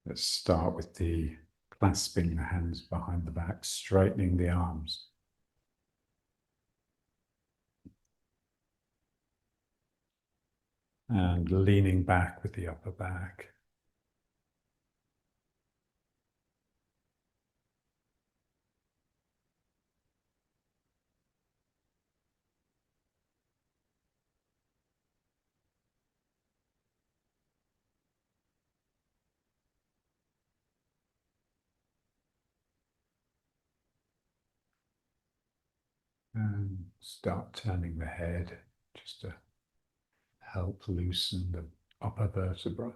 Let's start with the clasping the hands behind the back, straightening the arms. And leaning back with the upper back. And start turning the head just to help loosen the upper vertebra.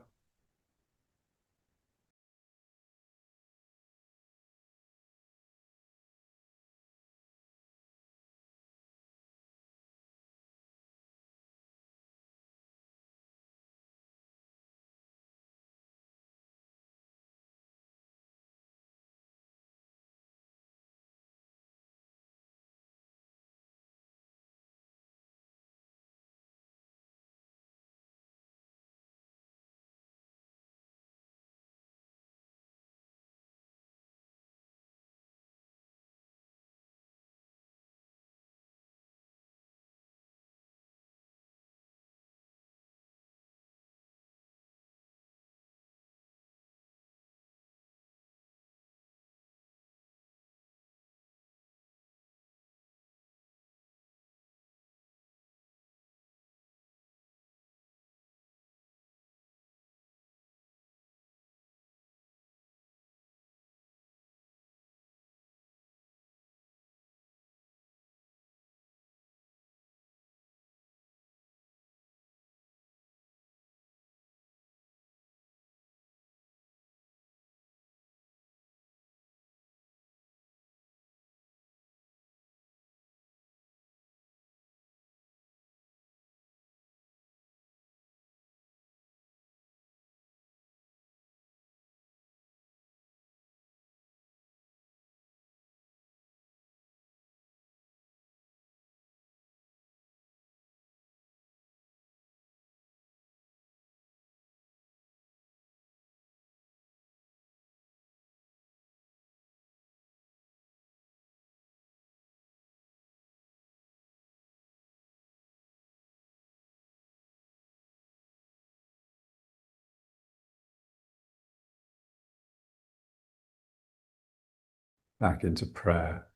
Back into prayer.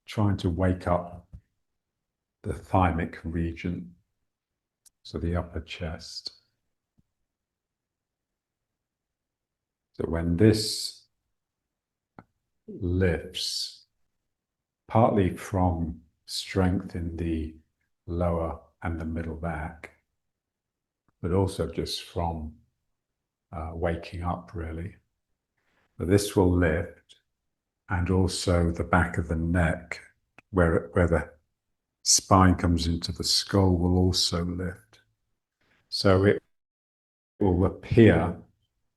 Trying to wake up the thymic region, so the upper chest. So when this lifts, partly from strength in the lower and the middle back, but also just from waking up, really. But this will lift, and also the back of the neck, where the spine comes into the skull, will also lift. So it will appear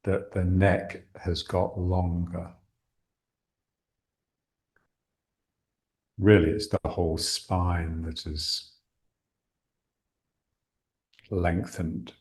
that the neck has got longer. Really, it's the whole spine that is lengthened.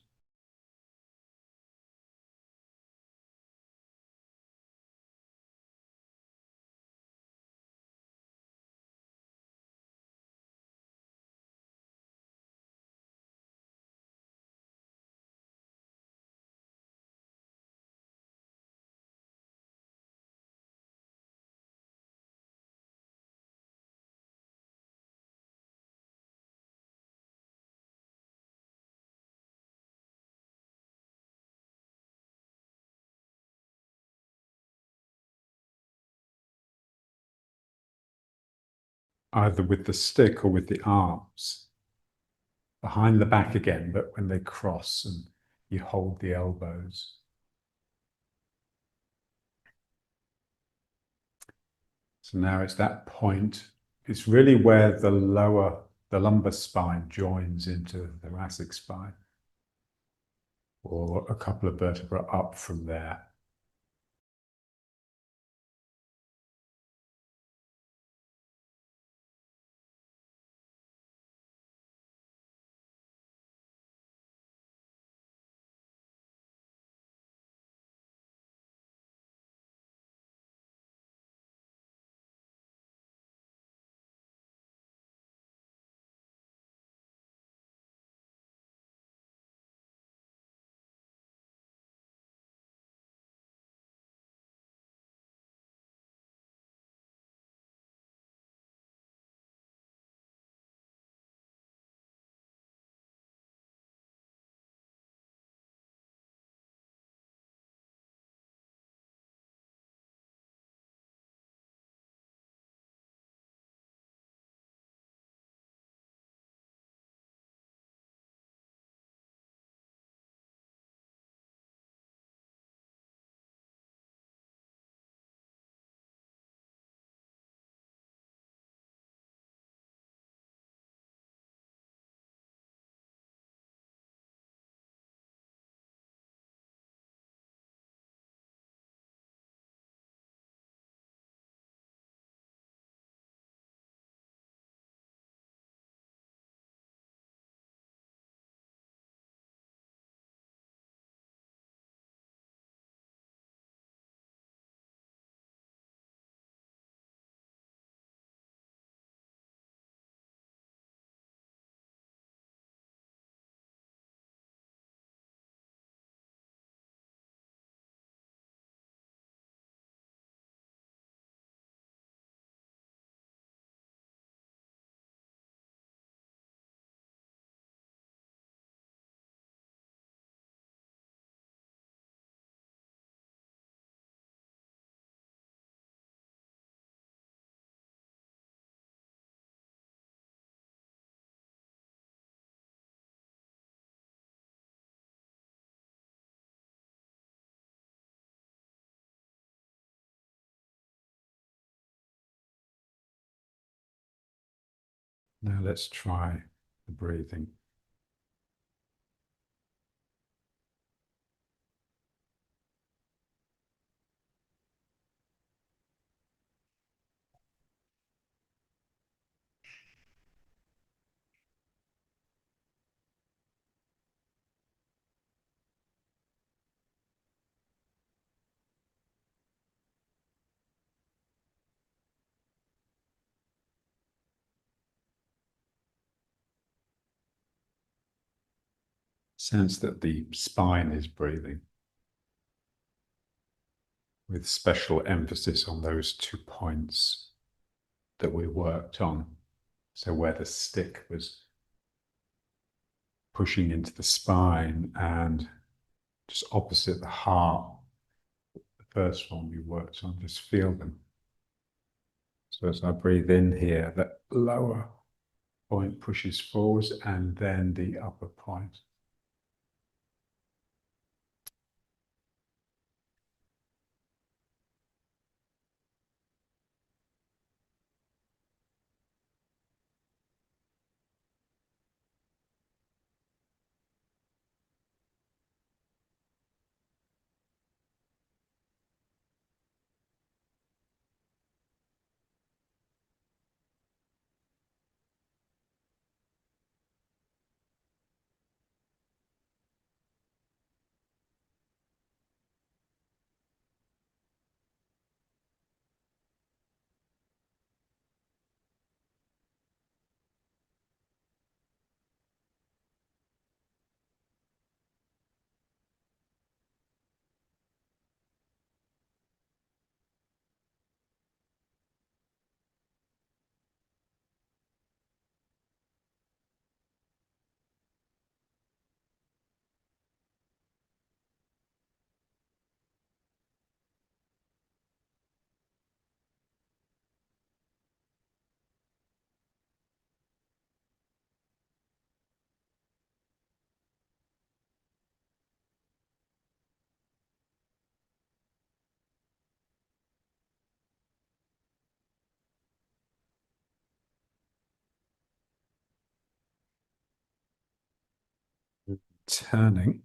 Either with the stick or with the arms. Behind the back again, but when they cross and you hold the elbows. So now it's that point. It's really where the lumbar spine joins into the thoracic spine, or a couple of vertebrae up from there. Now let's try the breathing. Sense that the spine is breathing, with special emphasis on those 2 points that we worked on. So where the stick was pushing into the spine and just opposite the heart, the first one we worked on, just feel them. So as I breathe in here, that lower point pushes forwards and then the upper point. Turning.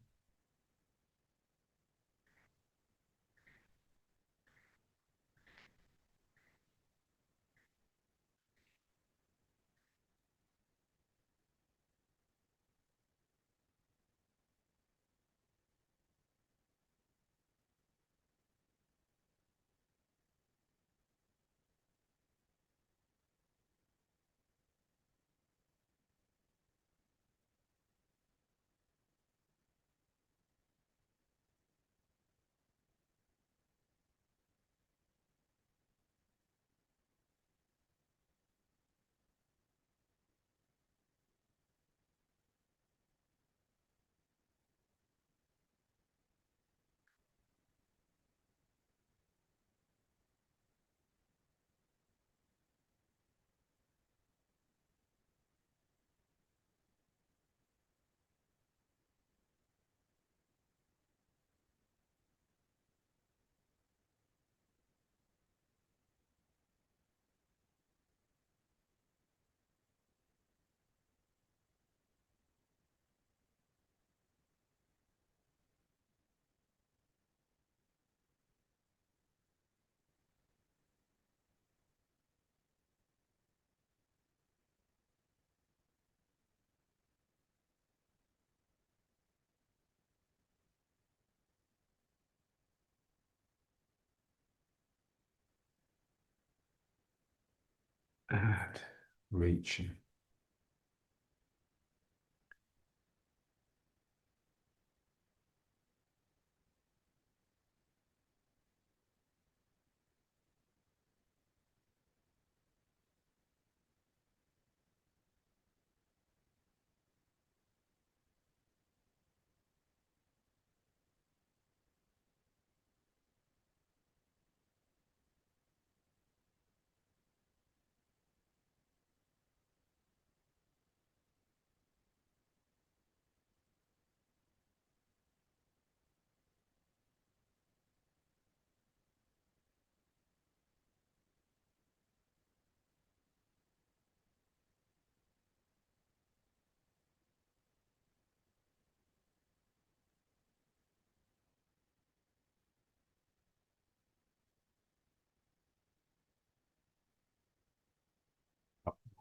And reaching.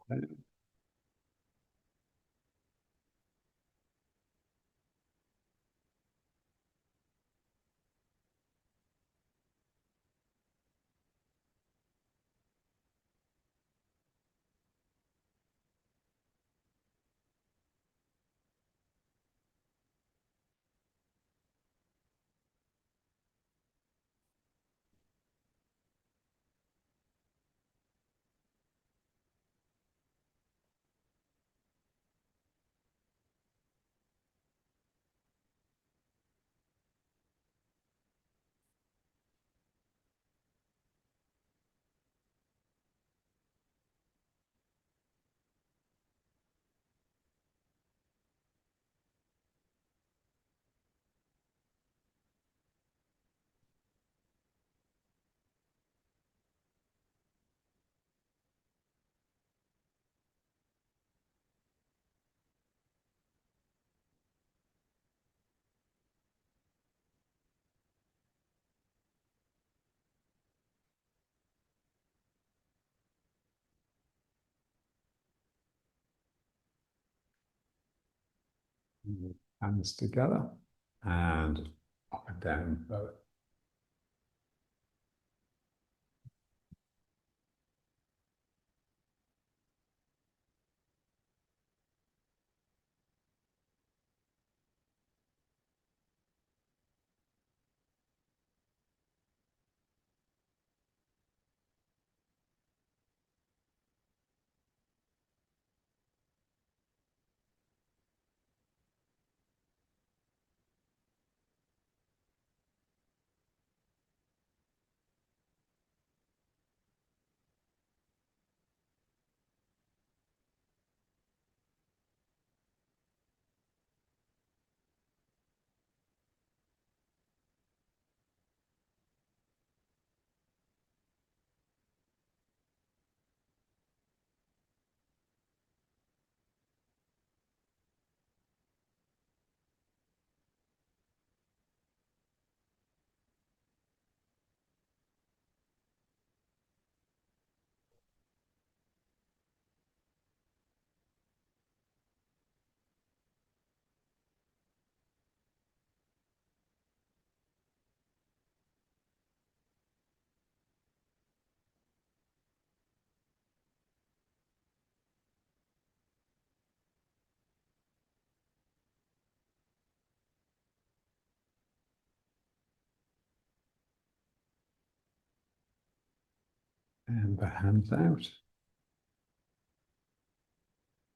Hands together and up and down both. And the hands out.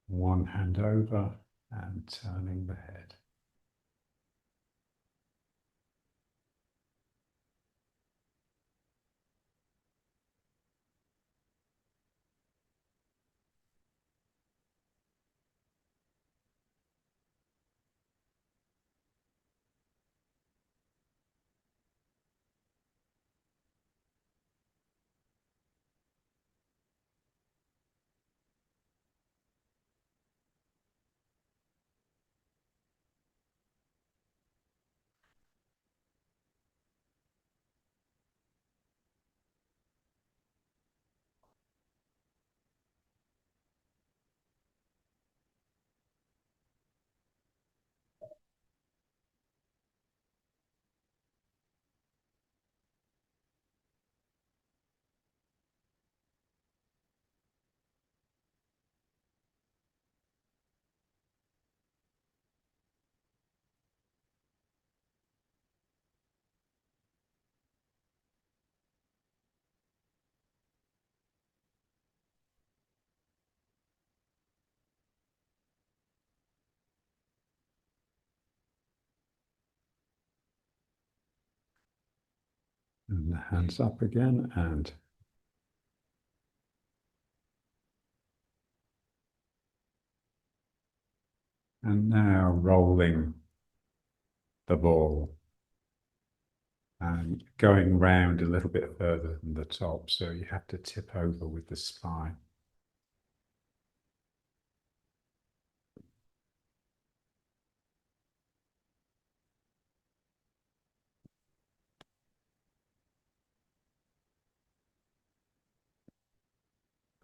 One hand over and turning the head. And the hands up again and now rolling the ball and going round a little bit further than the top, so you have to tip over with the spine.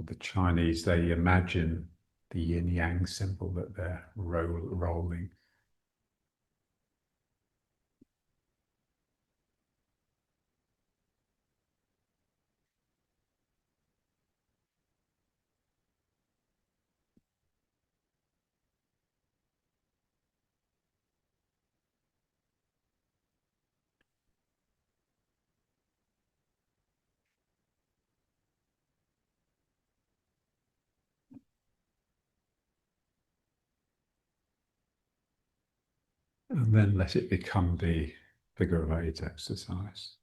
For the Chinese, they imagine the yin yang symbol that they're rolling. And then let it become the figure of eight exercise.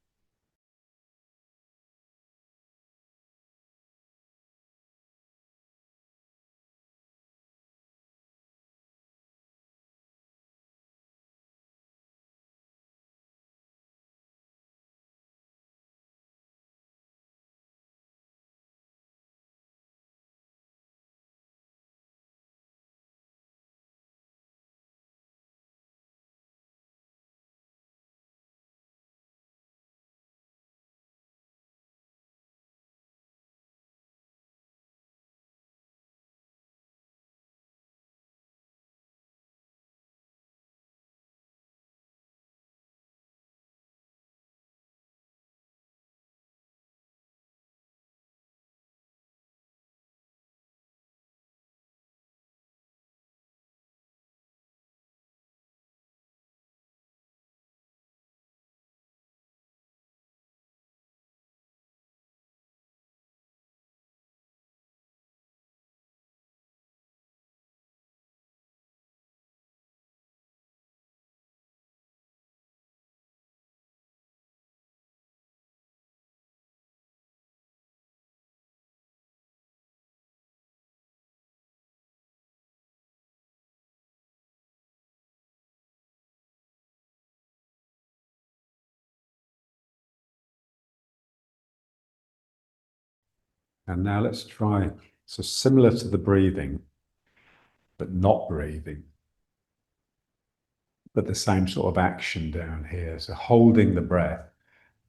And now let's try, so similar to the breathing, but not breathing, but the same sort of action down here. So holding the breath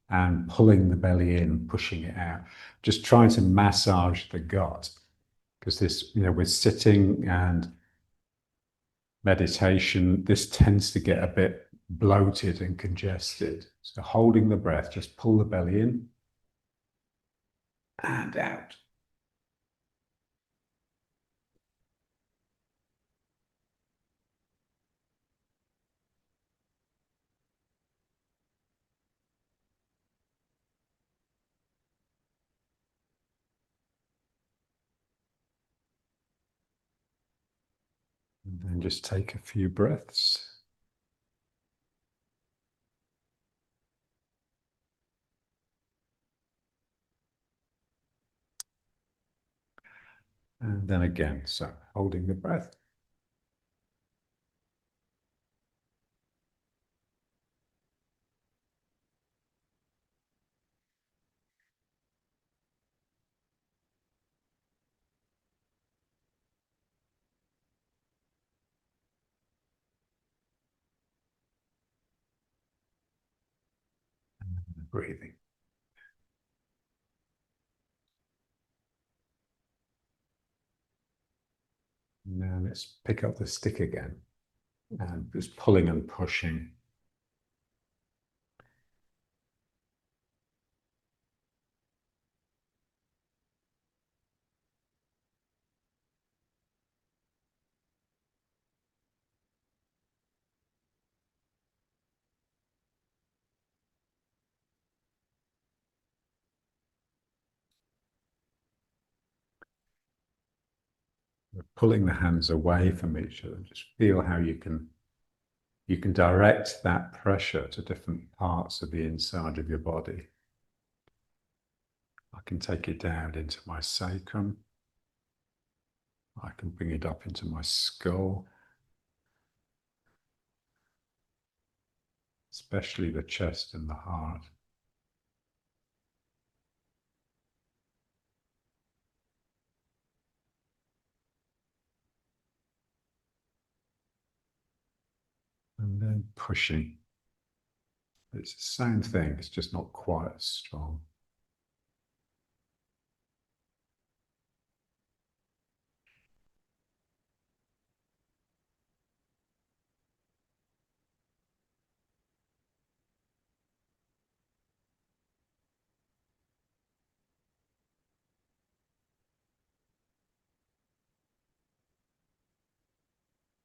and pulling the belly in, pushing it out, just trying to massage the gut. Because this, we're sitting and meditation, this tends to get a bit bloated and congested. So holding the breath, just pull the belly in and out. And then just take a few breaths. And then again, so holding the breath. And breathing. Now let's pick up the stick again and just pulling and pushing. Pulling the hands away from each other. Just feel how you can direct that pressure to different parts of the inside of your body. I can take it down into my sacrum. I can bring it up into my skull, especially the chest and the heart. And then pushing. It's the same thing, it's just not quite as strong.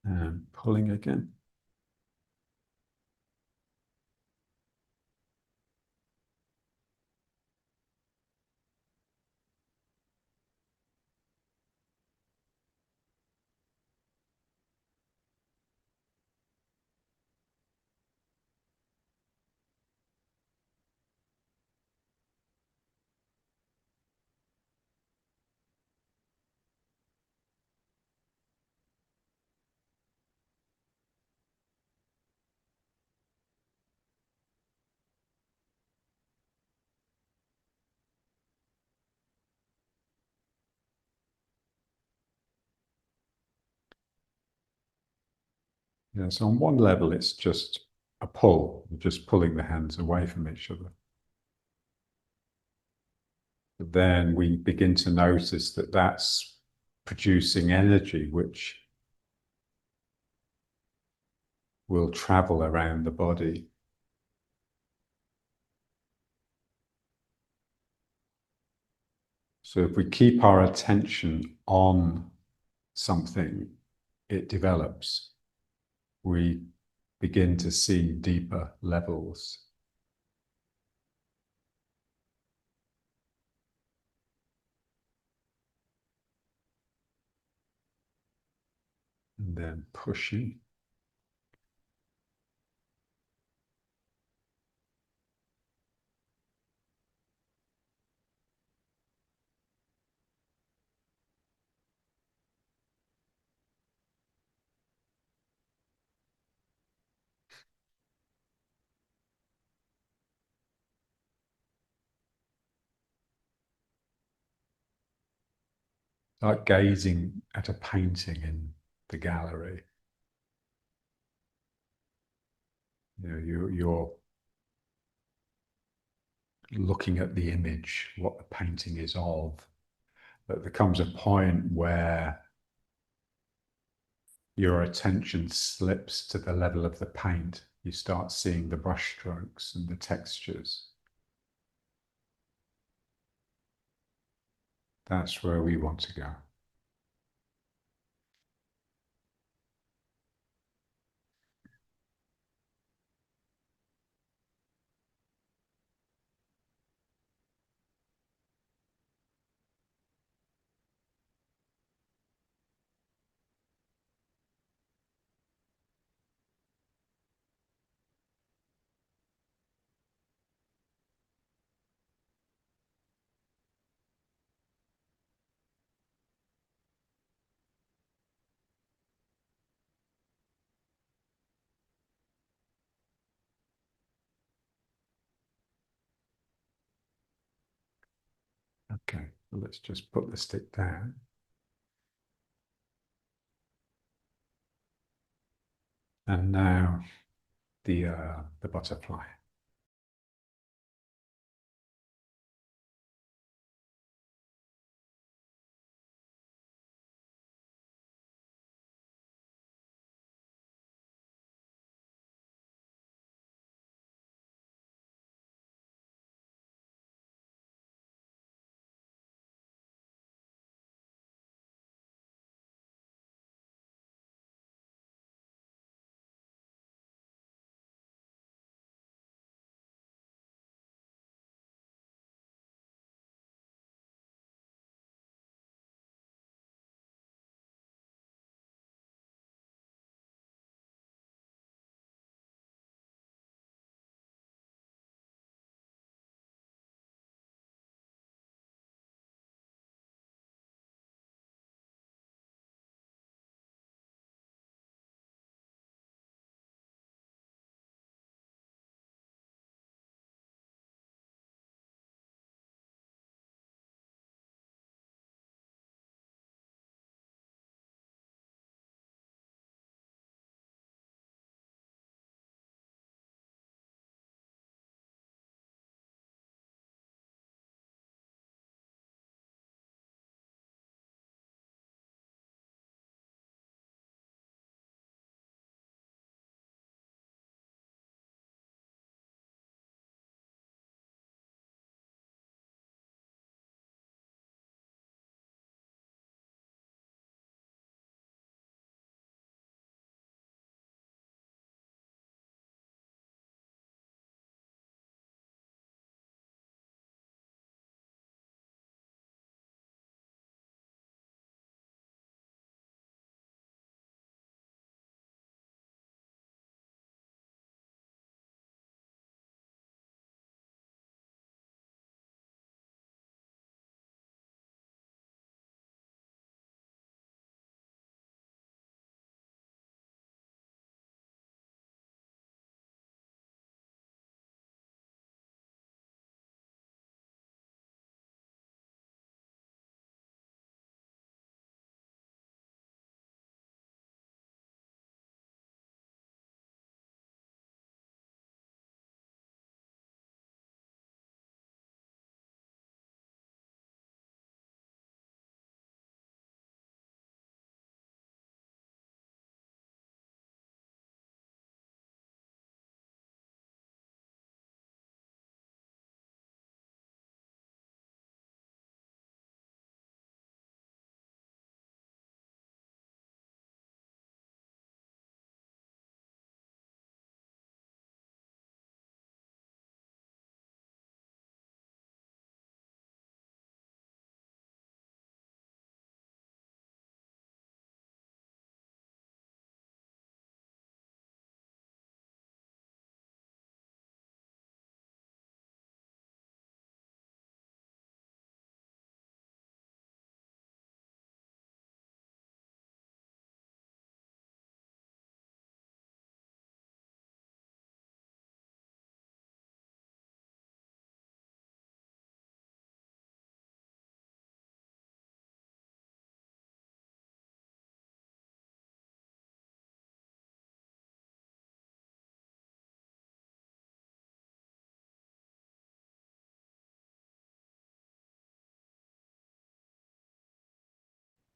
And pulling again. Yeah, so on one level, it's just a pull, just pulling the hands away from each other. But then we begin to notice that that's producing energy, which will travel around the body. So if we keep our attention on something, it develops. We begin to see deeper levels. And then pushing. Like gazing at a painting in the gallery. You're looking at the image, what the painting is of. But there comes a point where your attention slips to the level of the paint. You start seeing the brush strokes and the textures. That's where we want to go. Okay, let's just put the stick down. And now the butterfly.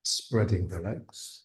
spreading the legs.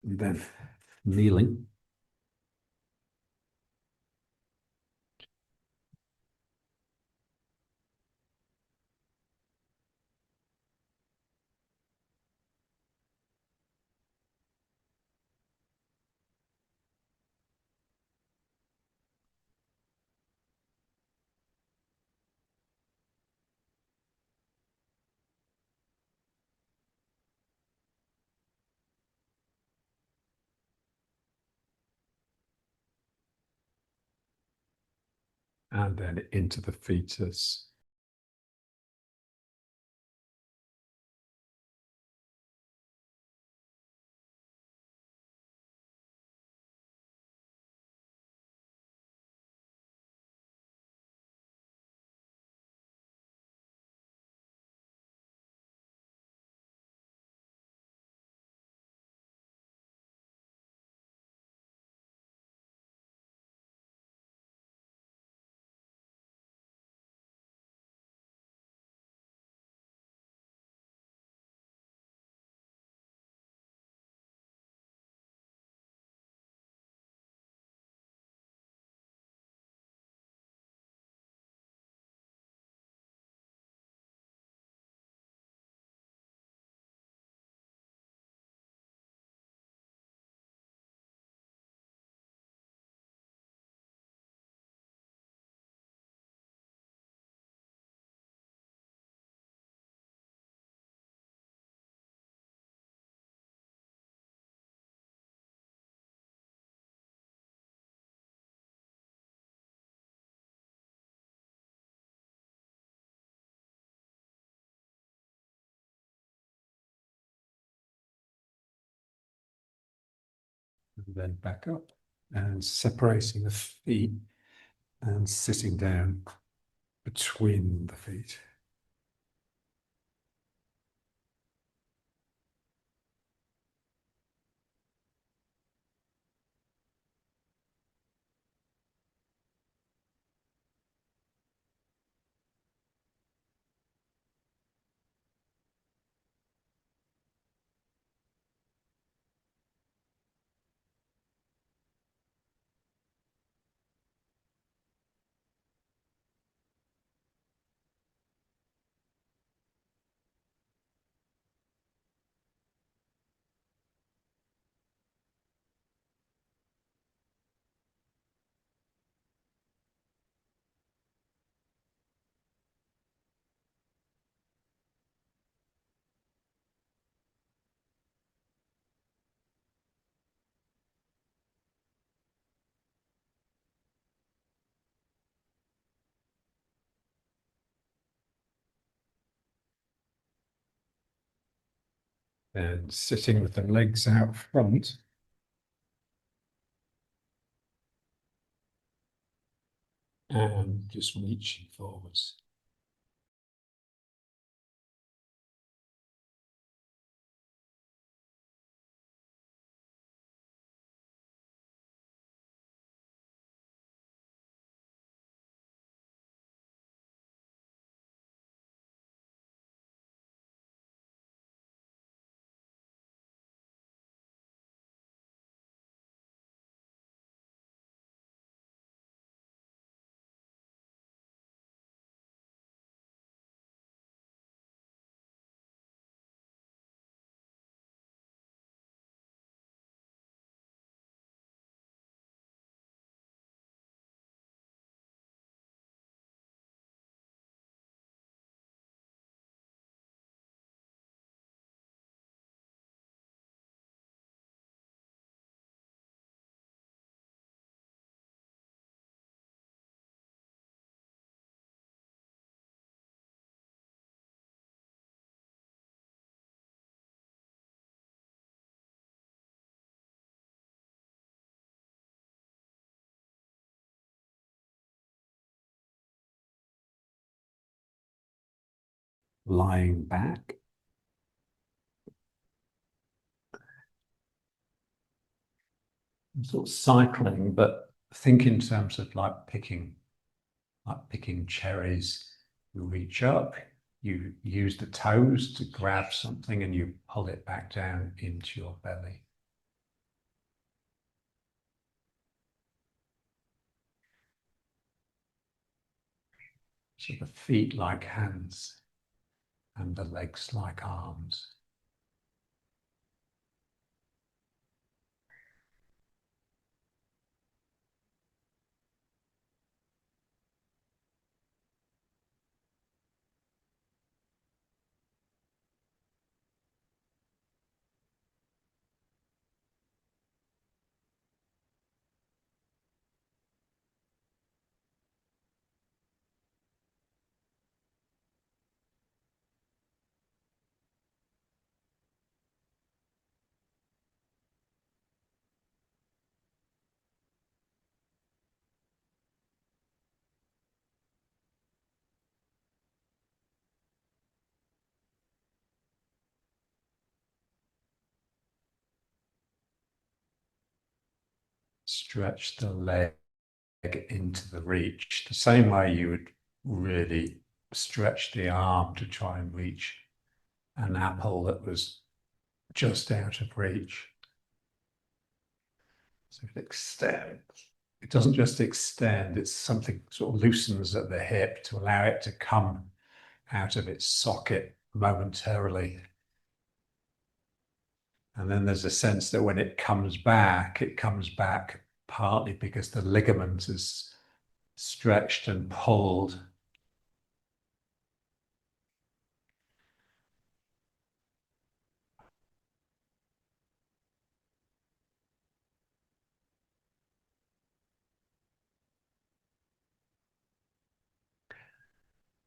And then kneeling. And then into the fetus. And then back up and separating the feet and sitting down between the feet. And sitting with the legs out front. And just reaching forwards. Lying back. Sort of cycling, but think in terms of like picking cherries. You reach up, you use the toes to grab something and you pull it back down into your belly. So the feet like hands and the legs like arms. Stretch the leg into the reach, the same way you would really stretch the arm to try and reach an apple that was just out of reach. So it extends. It doesn't just extend, it's something sort of loosens at the hip to allow it to come out of its socket momentarily. And then there's a sense that when it comes back partly because the ligament is stretched and pulled.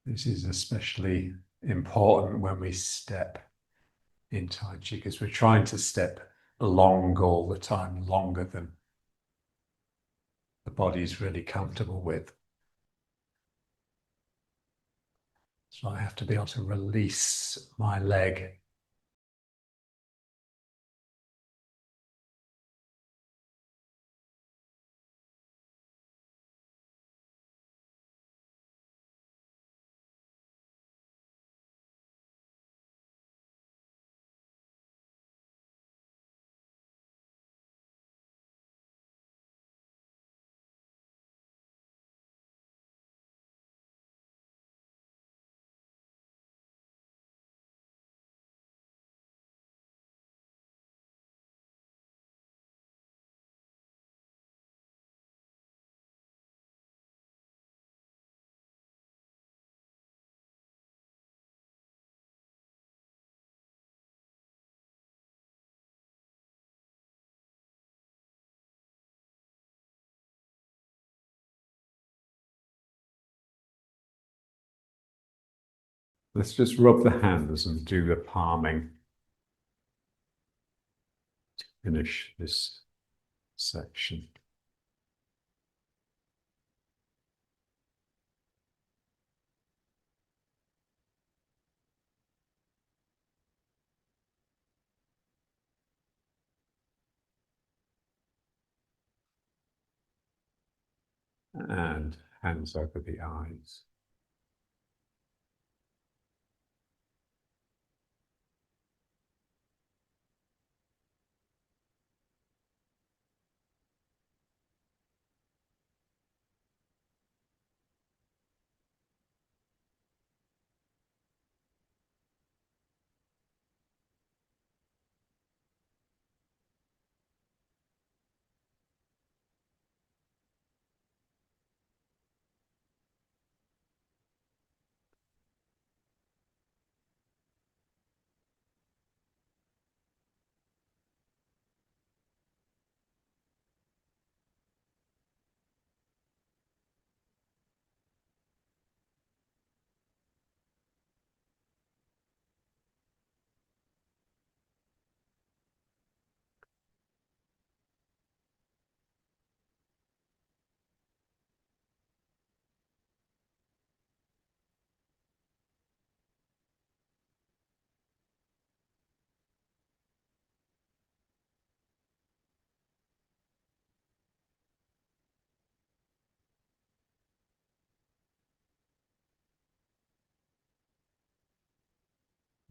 This is especially important when we step in Tai Chi because we're trying to step long all the time, longer than the body's really comfortable with. So I have to be able to release my leg. Let's just rub the hands and do the palming. finish this section. And hands over the eyes.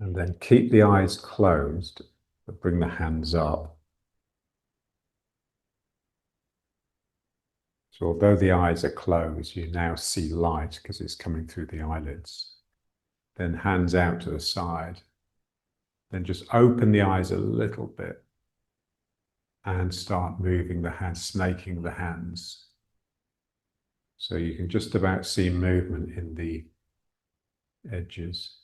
And then keep the eyes closed, but bring the hands up. So although the eyes are closed, you now see light because it's coming through the eyelids. Then hands out to the side. Then just open the eyes a little bit and start moving the hands, snaking the hands. So you can just about see movement in the edges.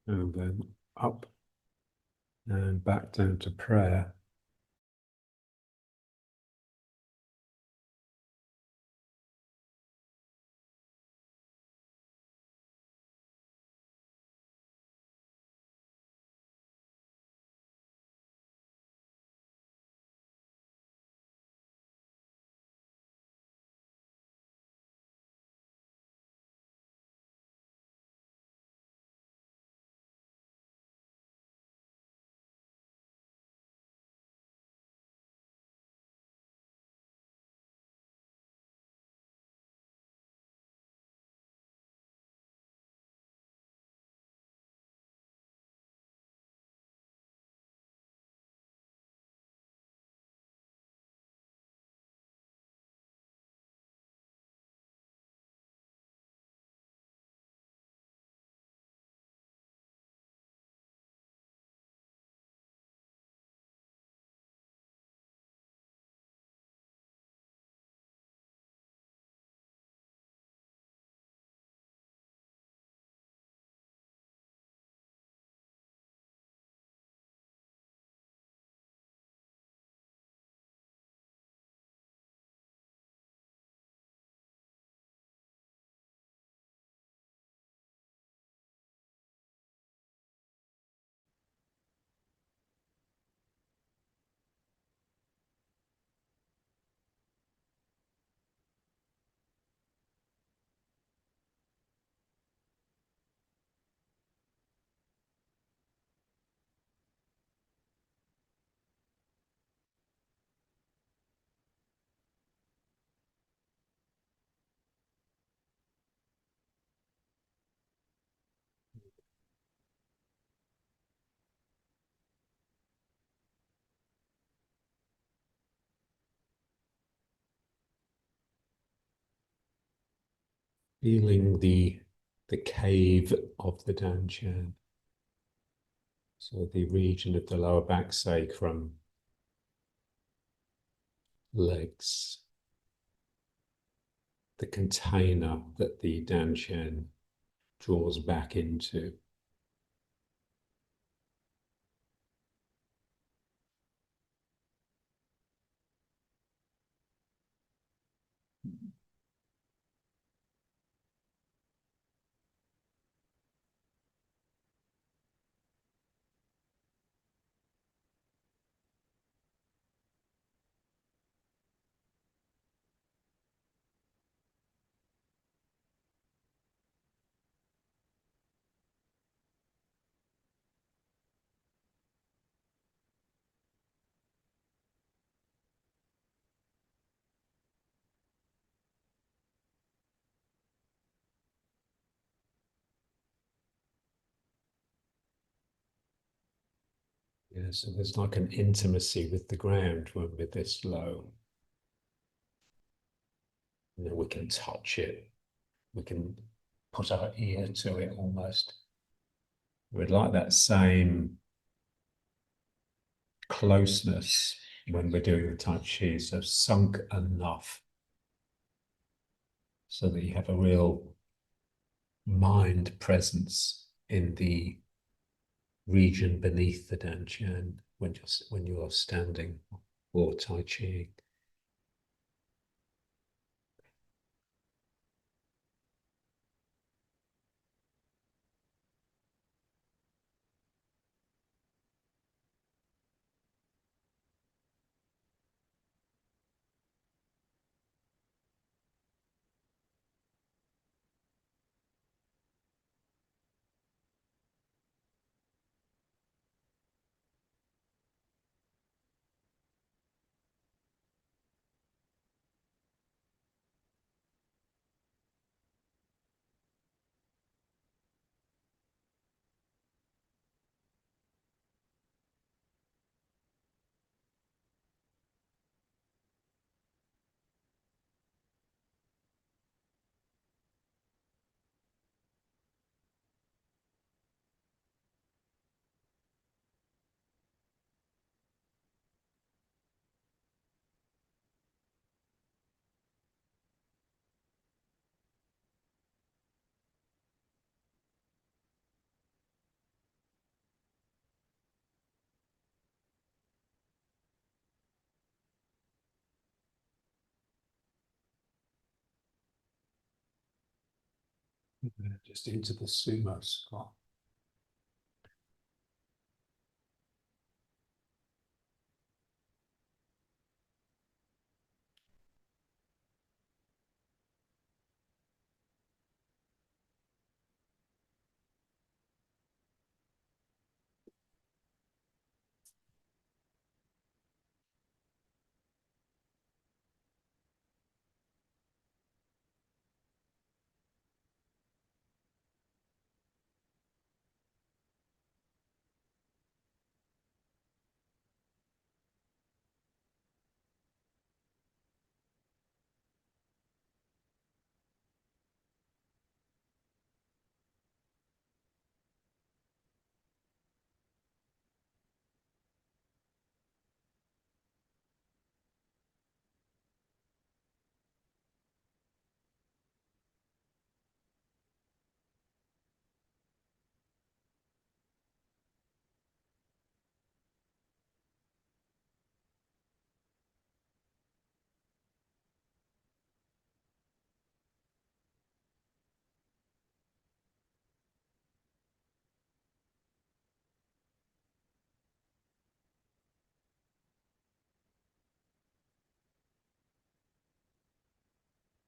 And then up and back down to prayer. Feeling the cave of the Danchan. So the region of the lower back sacrum, legs, the container that the Danchan draws back into. Yeah, so there's like an intimacy with the ground when we're this low. You know, we can touch it. We can put our ear to it almost. We'd like that same closeness when we're doing the Tai Chi, so sunk enough so that you have a real mind presence in the region beneath the Danchan when you're standing or Tai Chi. Just into the sumo squat.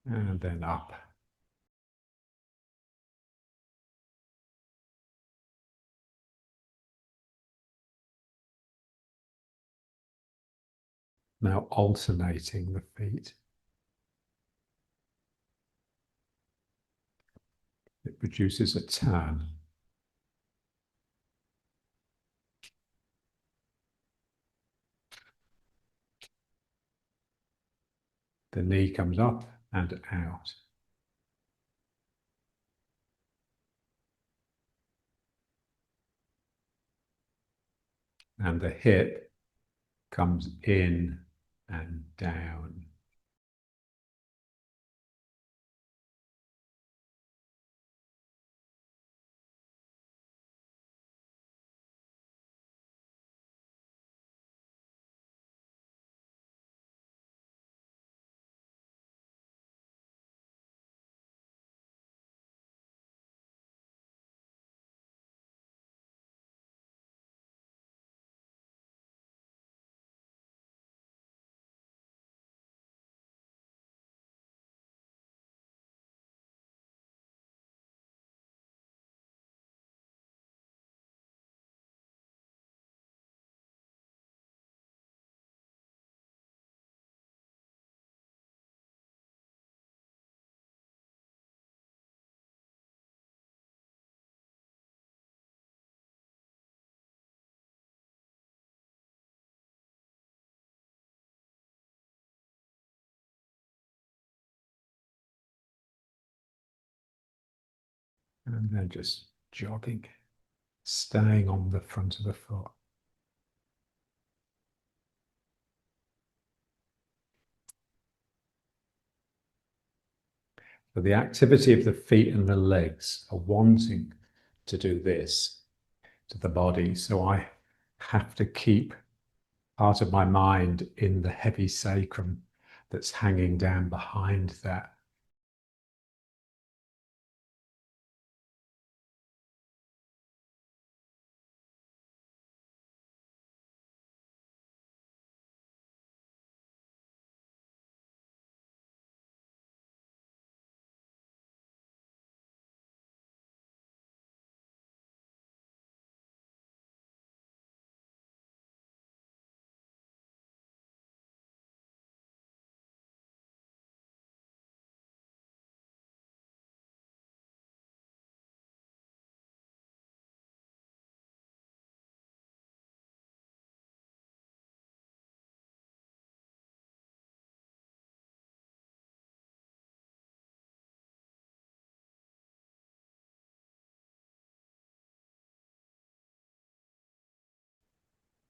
And then up. Now alternating the feet. It produces a turn. The knee comes up and out. and the hip comes in and down. And then just jogging, staying on the front of the foot. So the activity of the feet and the legs are wanting to do this to the body. So I have to keep part of my mind in the heavy sacrum that's hanging down behind that.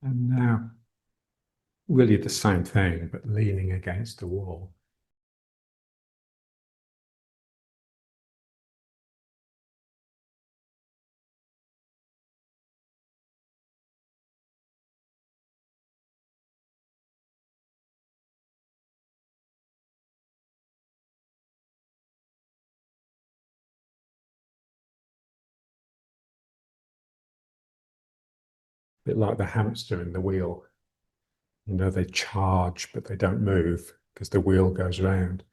And now, really the same thing, but leaning against the wall. A bit like the hamster in the wheel. You know, they charge, but they don't move because the wheel goes round.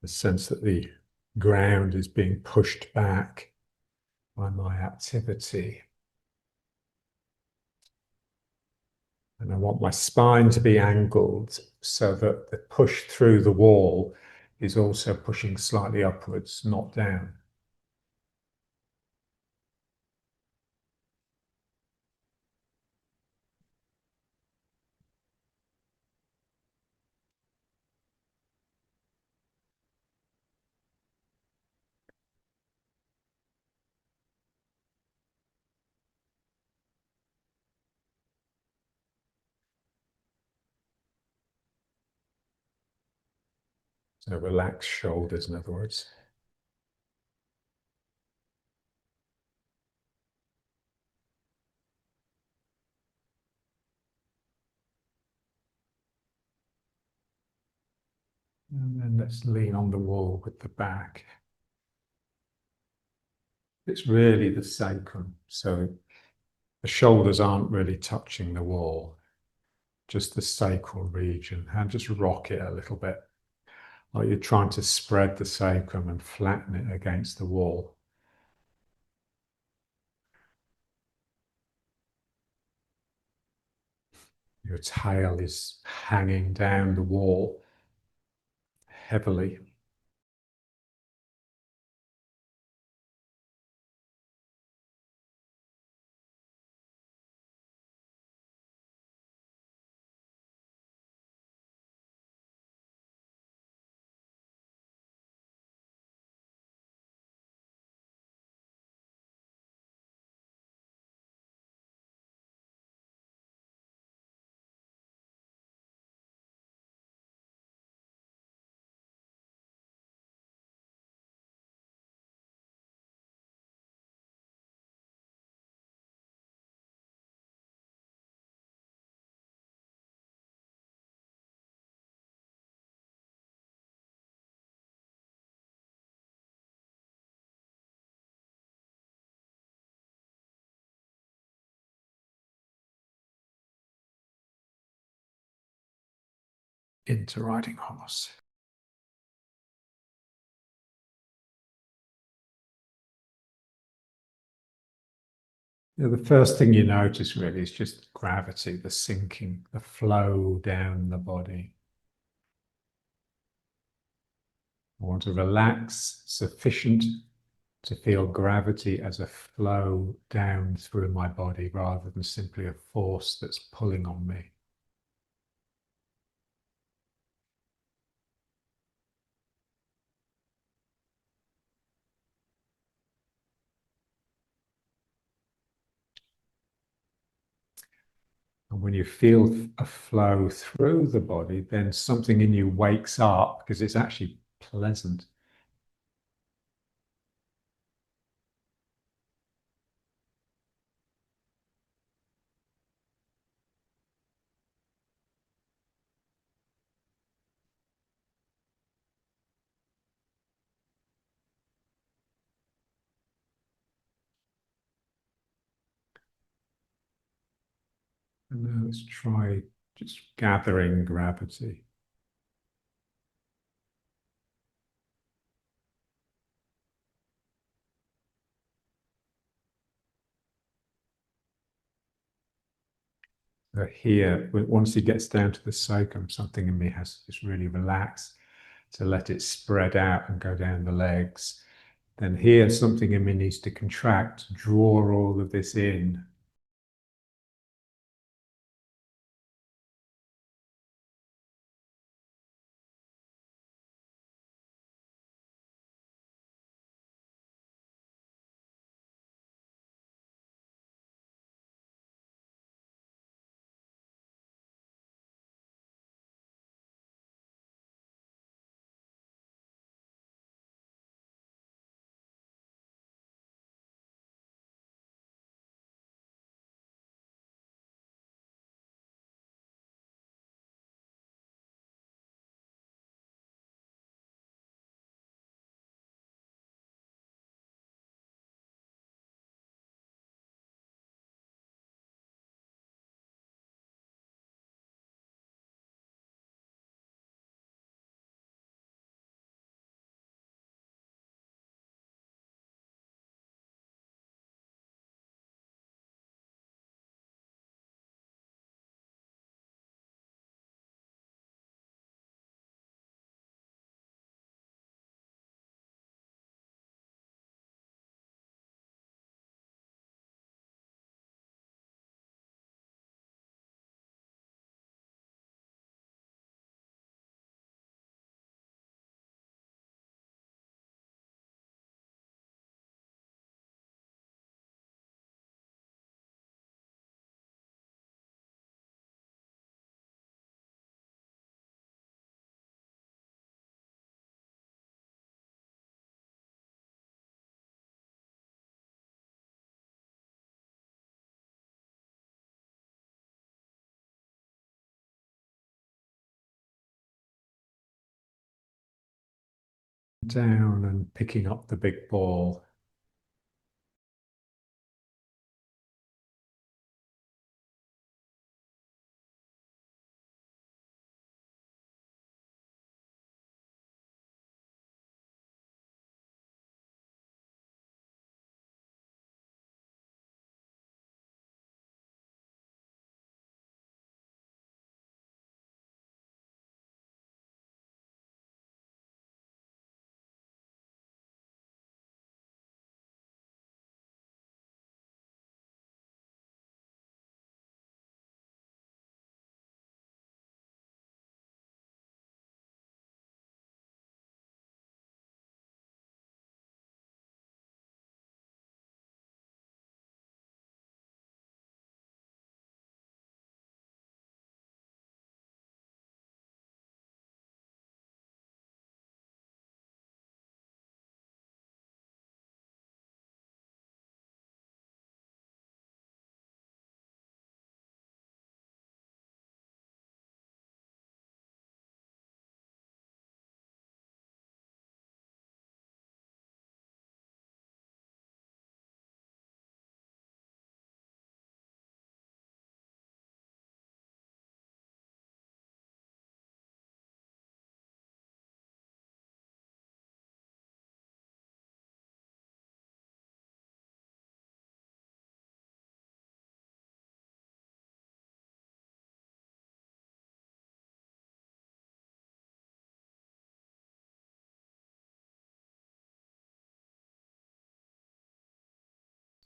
The sense that the ground is being pushed back by my activity. And I want my spine to be angled so that the push through the wall is also pushing slightly upwards, not down. So relaxed shoulders, in other words. And then let's lean on the wall with the back. It's really the sacrum. So the shoulders aren't really touching the wall, just the sacral region. And just rock it a little bit, like you're trying to spread the sacrum and flatten it against the wall. Your tail is hanging down the wall heavily. into riding horse. The first thing you notice really is just gravity, the sinking, the flow down the body. I want to relax sufficient to feel gravity as a flow down through my body rather than simply a force that's pulling on me. And when you feel a flow through the body, then something in you wakes up because it's actually pleasant. And now let's try just gathering gravity. Here, once he gets down to the sacrum, something in me has to just really relax to let it spread out and go down the legs. Then here, something in me needs to contract, draw all of this in. Down and picking up the big ball.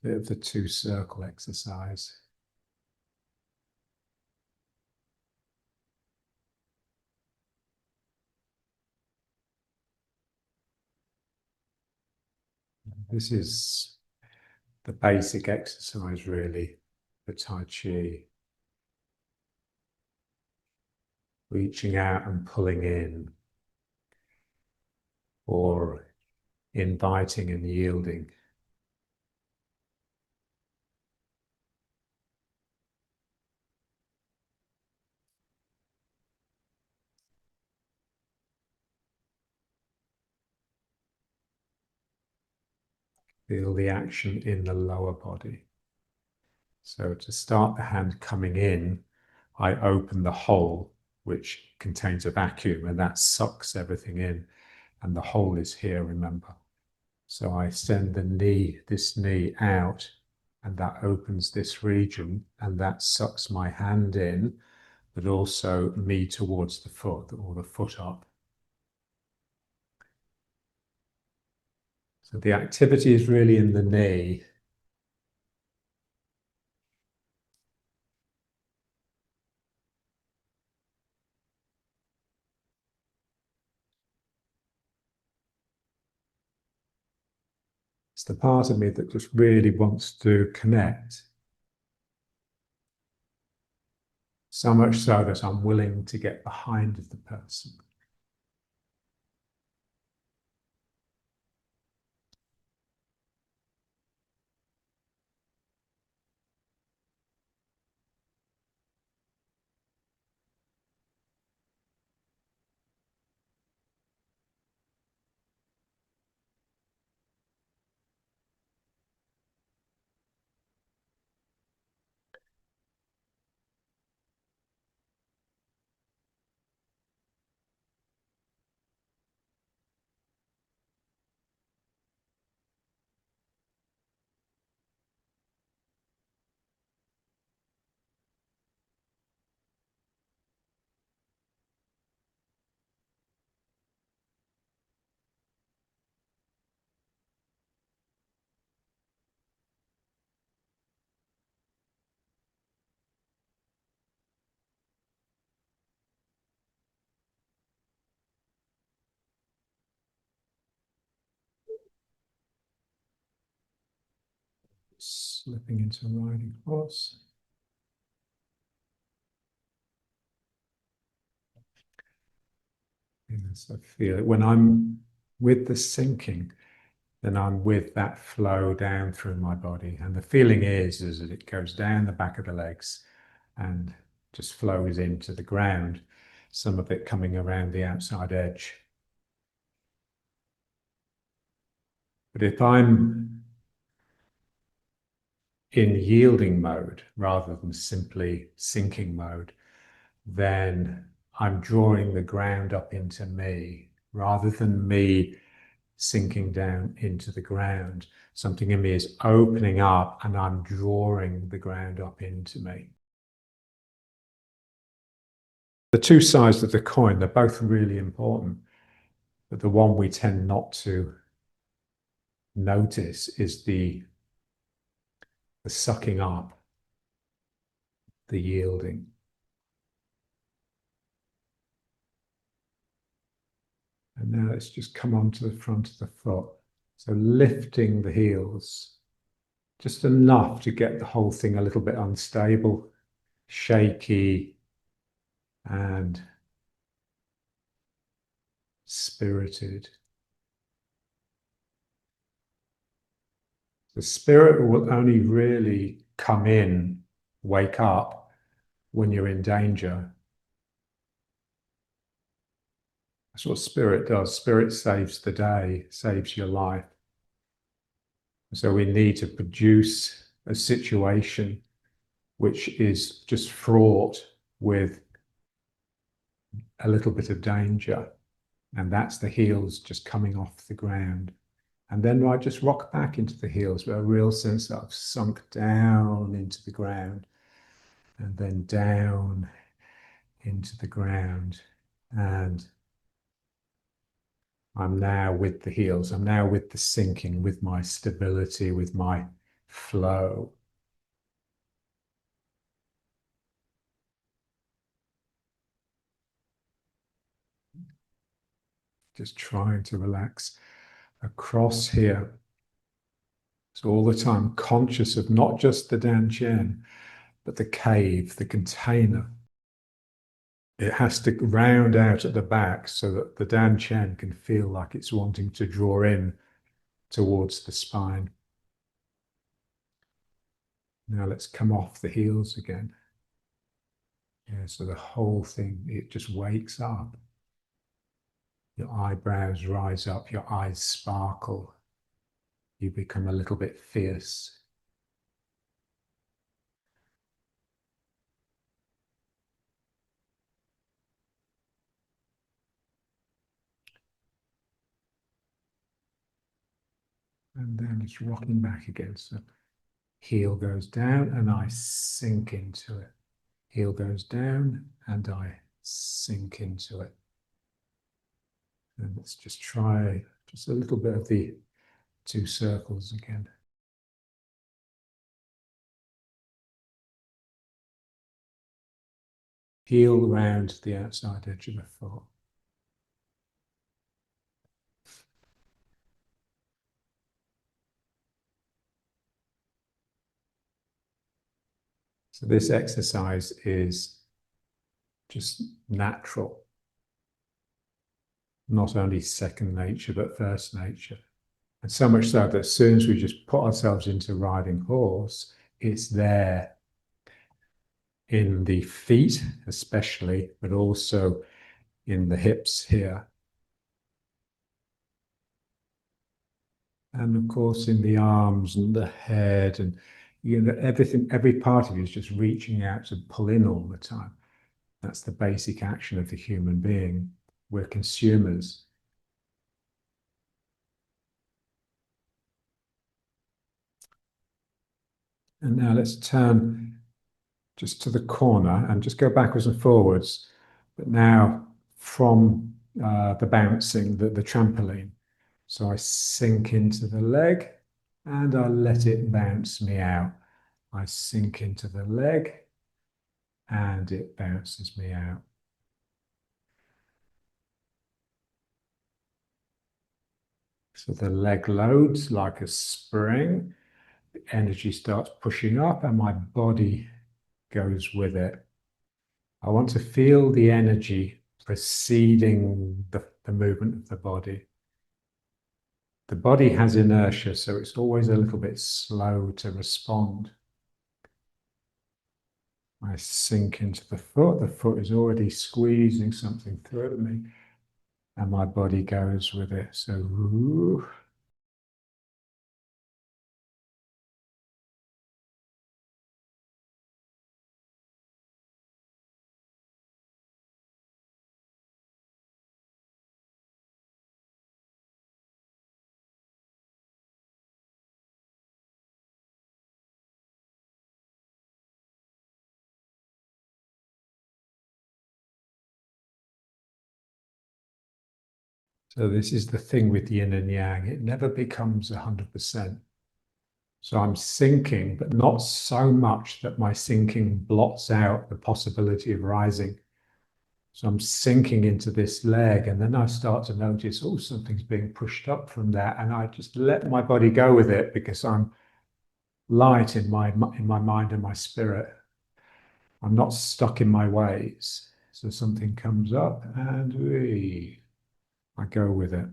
bit of the two circle exercise. This is the basic exercise, really, for Tai Chi. Reaching out and pulling in, or inviting and yielding. Feel the action in the lower body. So to start the hand coming in, I open the hole, which contains a vacuum, and that sucks everything in. And the hole is here, remember. So I send the knee, this knee out, and that opens this region, and that sucks my hand in, but also me towards the foot, or the foot up. So the activity is really in the knee. It's the part of me that just really wants to connect. So much so that I'm willing to get behind the person. Slipping into riding horse. Yes, I feel it. When I'm with the sinking, then I'm with that flow down through my body. And the feeling is that it goes down the back of the legs and just flows into the ground, some of it coming around the outside edge. But if I'm in yielding mode rather than simply sinking mode, then I'm drawing the ground up into me rather than me sinking down into the ground. Something in me is opening up and I'm drawing the ground up into me. The two sides of the coin, they're both really important, but the one we tend not to notice is the sucking up, the yielding. And now let's just come onto the front of the foot. So lifting the heels, just enough to get the whole thing a little bit unstable, shaky, and spirited. The spirit will only really come in, wake up, when you're in danger. That's what spirit does. Spirit saves the day, saves your life. So we need to produce a situation which is just fraught with a little bit of danger. And that's the heels just coming off the ground. And then I just rock back into the heels with a real sense that I've sunk down into the ground and then down into the ground. And I'm now with the heels. I'm now with the sinking, with my stability, with my flow. Just trying to relax across here. So all the time conscious of not just the dantian, but the cave, the container. It has to round out at the back so that the dantian can feel like it's wanting to draw in towards the spine. Now let's come off the heels again. Yeah, so the whole thing, it just wakes up. Your eyebrows rise up, your eyes sparkle. You become a little bit fierce. And then it's rocking back again. So heel goes down and I sink into it. Heel goes down and I sink into it. And let's just try just a little bit of the 2 circles again. Heel round the outside edge of the foot. So this exercise is just natural, not only second nature, but first nature. And so much so that as soon as we just put ourselves into riding horse, it's there in the feet, especially, but also in the hips here. And of course, in the arms and the head, and everything, every part of you is just reaching out to pull in all the time. That's the basic action of the human being. We're consumers. And now let's turn just to the corner and just go backwards and forwards. But now from the bouncing, the trampoline. So I sink into the leg and I let it bounce me out. I sink into the leg and it bounces me out. So the leg loads like a spring, the energy starts pushing up and my body goes with it. I want to feel the energy preceding the movement of the body. The body has inertia, so it's always a little bit slow to respond. I sink into the foot is already squeezing something through me, and my body goes with it. So, ooh. So this is the thing with yin and yang. It never becomes 100%. So I'm sinking, but not so much that my sinking blots out the possibility of rising. So I'm sinking into this leg, and then I start to notice, oh, something's being pushed up from there, and I just let my body go with it because I'm light in my mind and my spirit. I'm not stuck in my ways. So something comes up, and I go with it.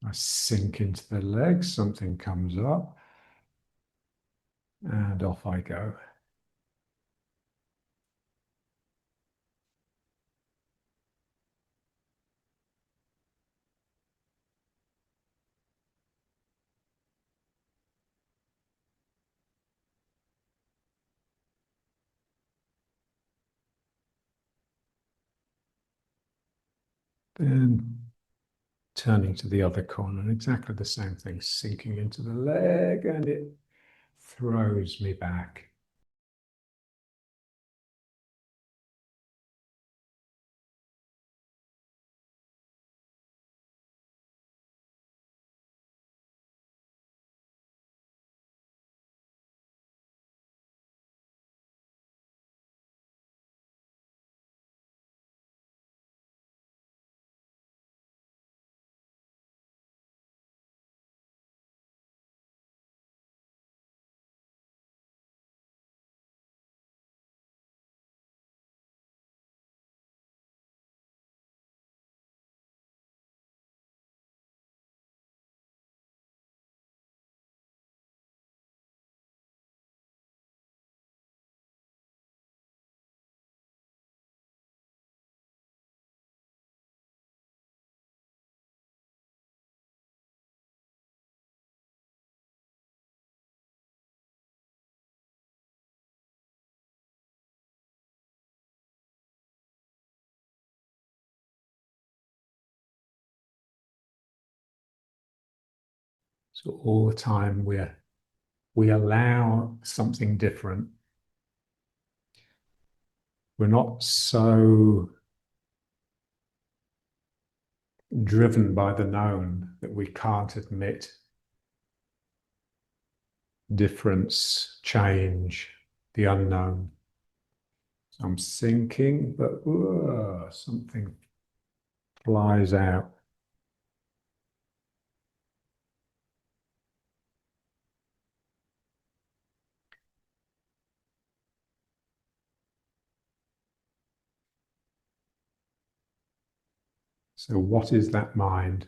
I sink into the leg, something comes up, and off I go. Then turning to the other corner, exactly the same thing, sinking into the leg, and it throws me back. So all the time we allow something different. We're not so driven by the known that we can't admit difference, change, the unknown. So I'm sinking, but something flies out. So what is that mind?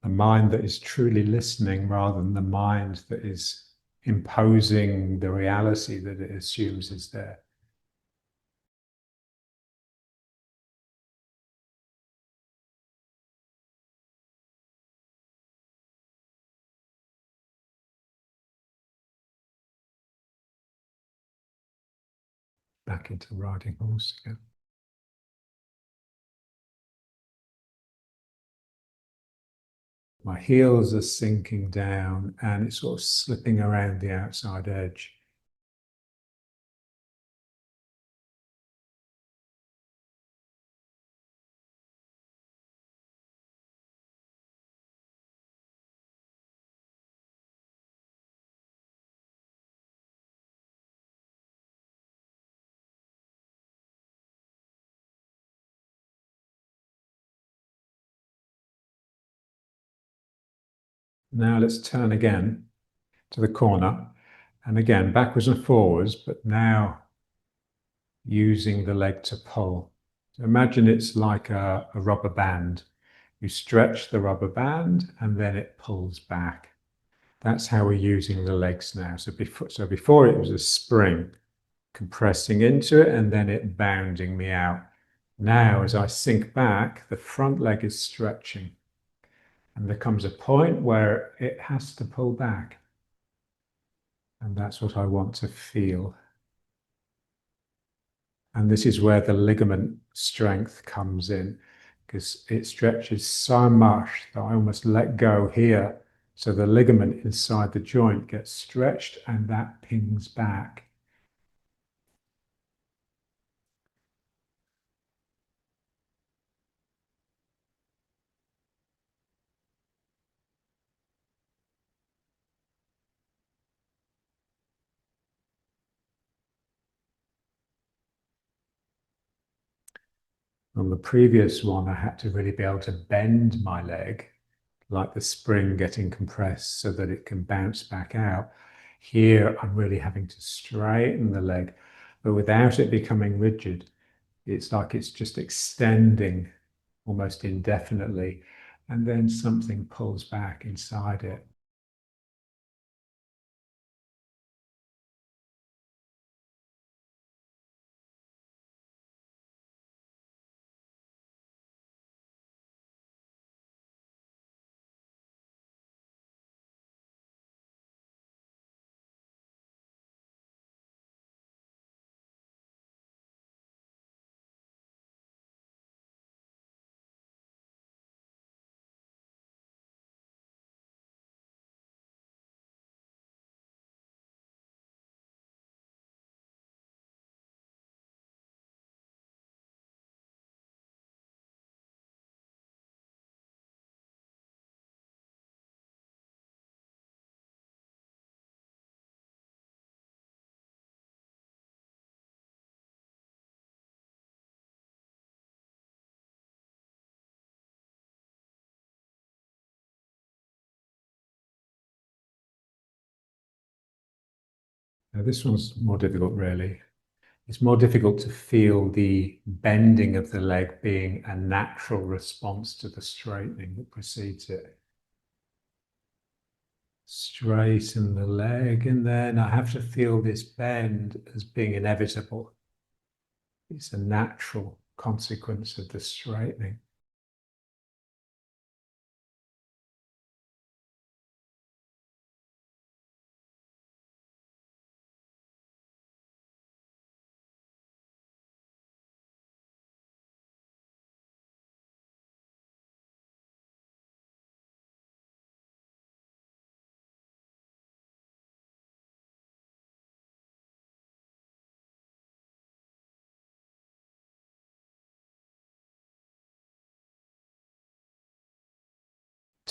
A mind that is truly listening rather than the mind that is imposing the reality that it assumes is there. Back into riding horse again. My heels are sinking down and it's sort of slipping around the outside edge. Now let's turn again to the corner and again backwards and forwards, but now using the leg to pull. So imagine it's like a rubber band. You stretch the rubber band and then it pulls back. That's how we're using the legs now. So before it was a spring compressing into it and then it bounding me out. Now, as I sink back, the front leg is stretching. And there comes a point where it has to pull back. And that's what I want to feel. And this is where the ligament strength comes in, because it stretches so much that I almost let go here. So the ligament inside the joint gets stretched and that pings back. On the previous one, I had to really be able to bend my leg, like the spring getting compressed so that it can bounce back out. Here, I'm really having to straighten the leg, but without it becoming rigid. It's like it's just extending almost indefinitely, and then something pulls back inside it. Now, this one's more difficult, really. It's more difficult to feel the bending of the leg being a natural response to the straightening that precedes it. Straighten the leg, and then I have to feel this bend as being inevitable. It's a natural consequence of the straightening.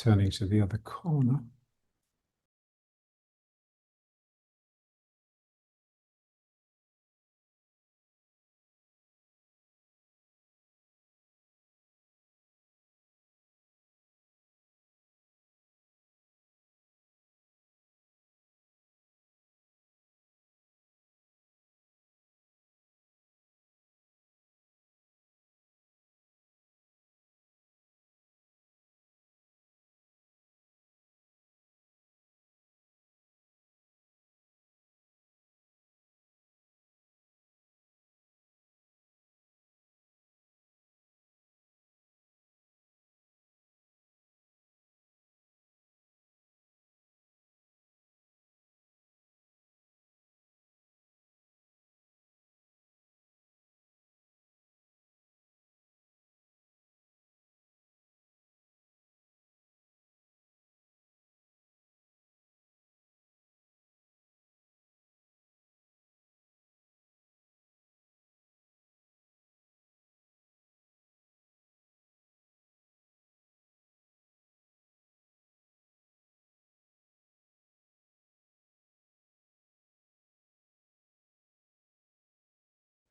turning to the other corner.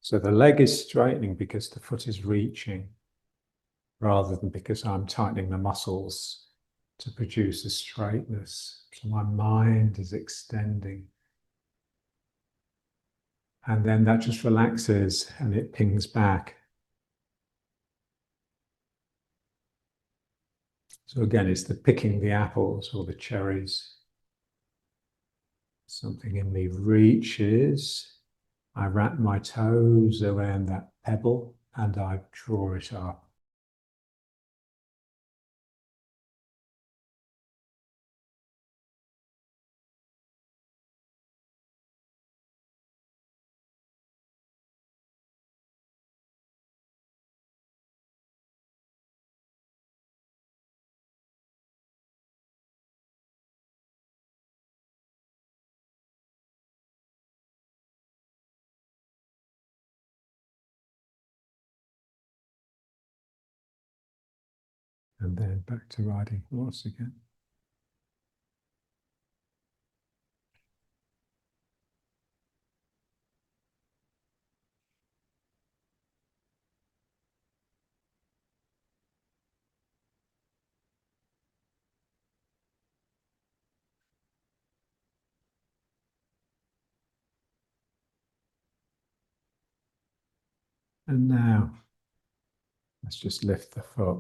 So the leg is straightening because the foot is reaching, rather than because I'm tightening the muscles to produce a straightness. So my mind is extending. And then that just relaxes and it pings back. So again, it's the picking the apples or the cherries. Something in me reaches. I wrap my toes around that pebble and I draw it up. And then back to riding horse again. And now, let's just lift the foot.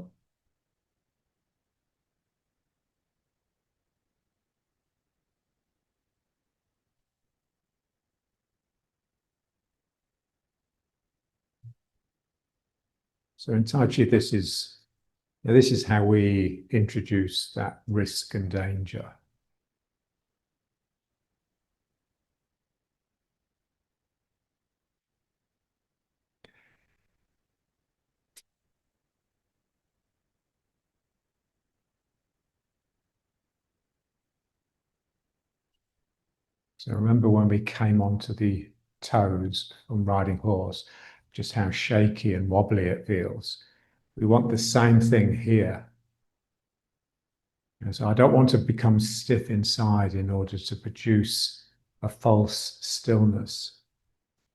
So in Tai Chi, this is how we introduce that risk and danger. So remember when we came onto the toes from riding horse, just how shaky and wobbly it feels. We want the same thing here. So I don't want to become stiff inside in order to produce a false stillness.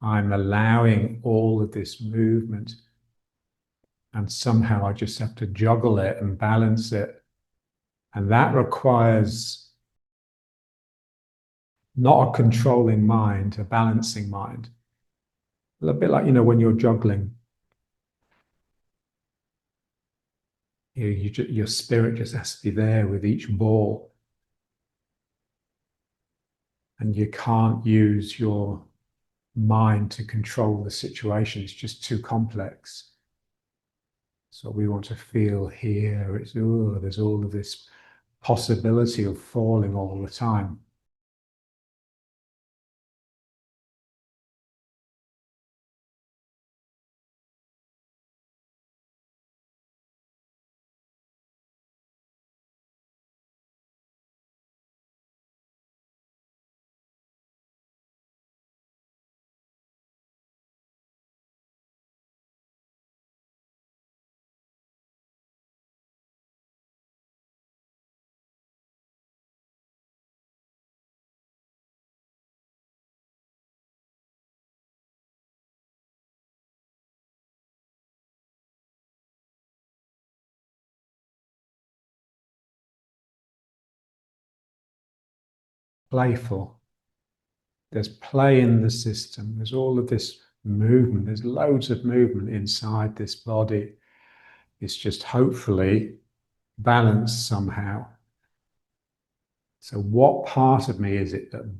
I'm allowing all of this movement, and somehow I just have to juggle it and balance it. And that requires not a controlling mind, a balancing mind. A little bit like, when you're juggling, your spirit just has to be there with each ball. And you can't use your mind to control the situation. It's just too complex. So we want to feel here. There's all of this possibility of falling all the time. playful. There's play in the system. There's all of this movement. There's loads of movement inside this body. It's just hopefully balanced somehow. So what part of me is it that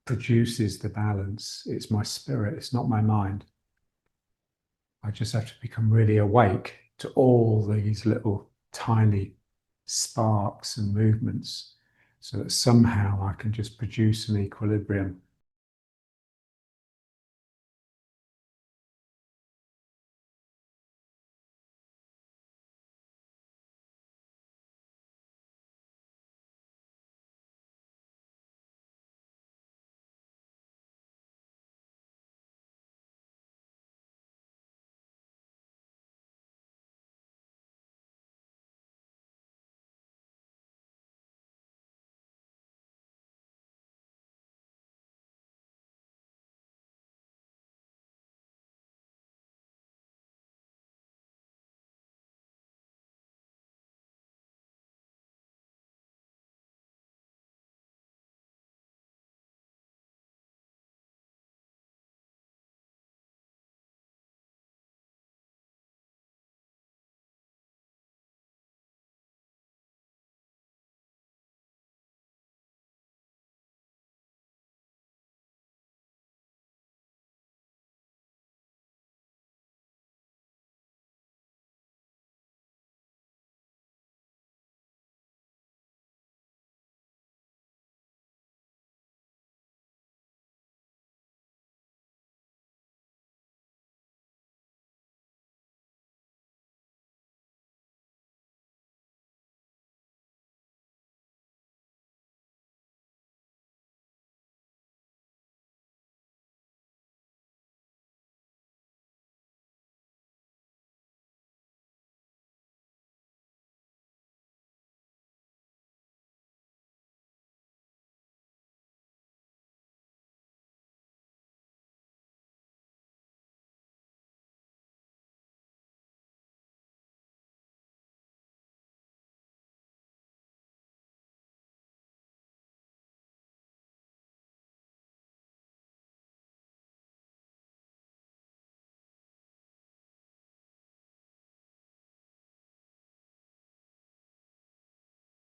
produces the balance? It's my spirit. It's not my mind. I just have to become really awake to all these little tiny sparks and movements so that somehow I can just produce an equilibrium.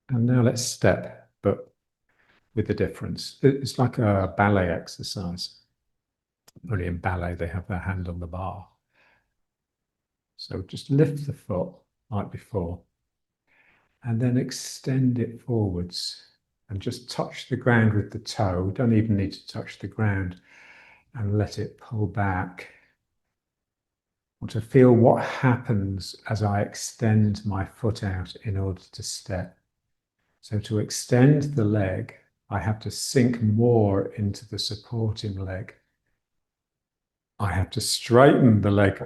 And now let's step, but with a difference. It's like a ballet exercise. Only in ballet, they have their hand on the bar. So just lift the foot like before, and then extend it forwards and just touch the ground with the toe. Don't even need to touch the ground, and let it pull back. I want to feel what happens as I extend my foot out in order to step. So to extend the leg, I have to sink more into the supporting leg. I have to straighten the leg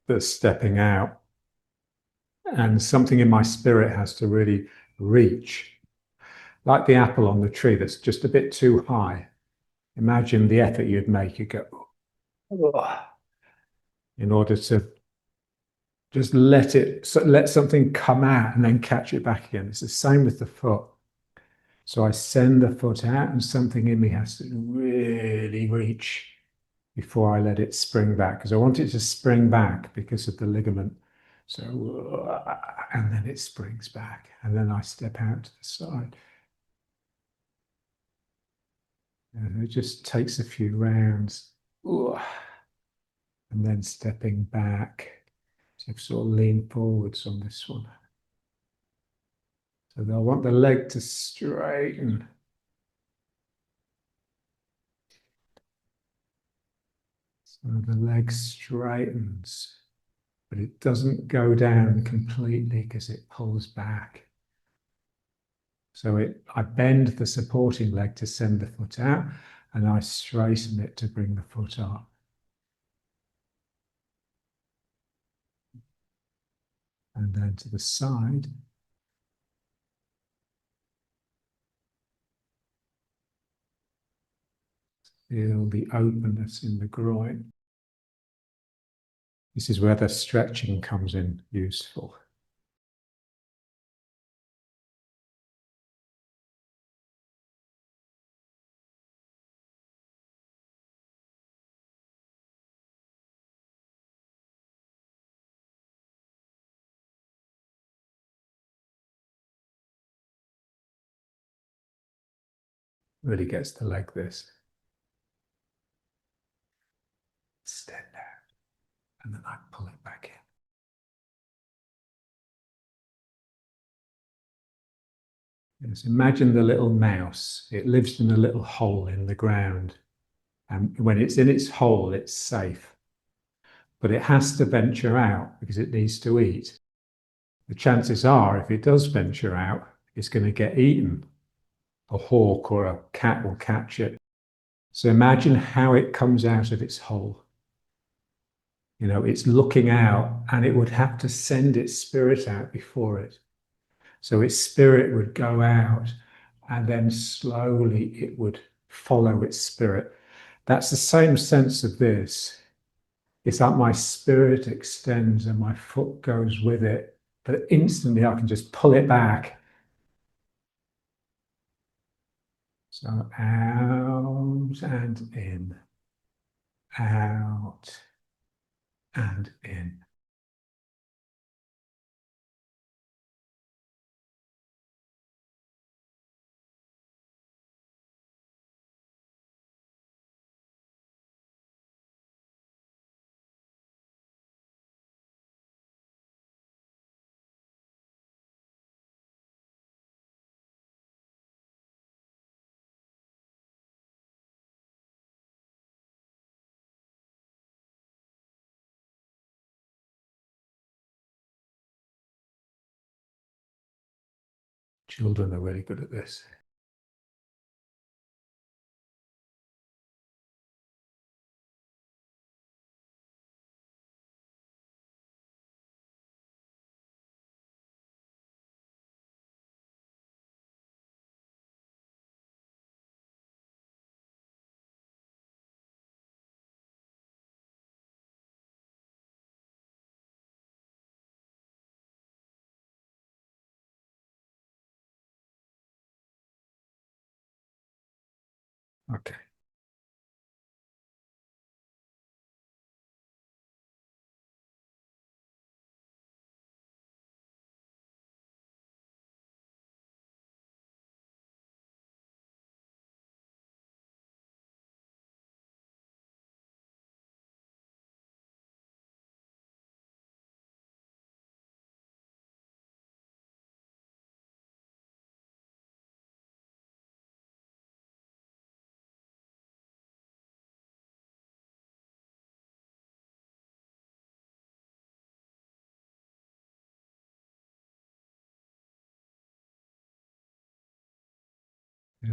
that's stepping out. And something in my spirit has to really reach, like the apple on the tree that's just a bit too high. Imagine the effort you'd make. You go, "Ugh," in order to just let something come out and then catch it back again. It's the same with the foot. So I send the foot out, and something in me has to really reach before I let it spring back, because I want it to spring back because of the ligament. So, and then it springs back, and then I step out to the side. And it just takes a few rounds. And then stepping back. So sort of lean forwards on this one. So they'll want the leg to straighten. So the leg straightens, but it doesn't go down completely because it pulls back. So I bend the supporting leg to send the foot out, and I straighten it to bring the foot up. And then to the side. Feel the openness in the groin. This is where the stretching comes in useful. really gets the leg this. Extend out, and then I pull it back in. Yes, imagine the little mouse. It lives in a little hole in the ground. And when it's in its hole, it's safe. But it has to venture out because it needs to eat. The chances are, if it does venture out, it's going to get eaten. A hawk or a cat will catch it. So imagine how it comes out of its hole. You know, it's looking out and it would have to send its spirit out before it. So its spirit would go out and then slowly it would follow its spirit. That's the same sense of this. It's like my spirit extends and my foot goes with it, but instantly I can just pull it back. So out and in, out and in. Children are really good at this. Okay.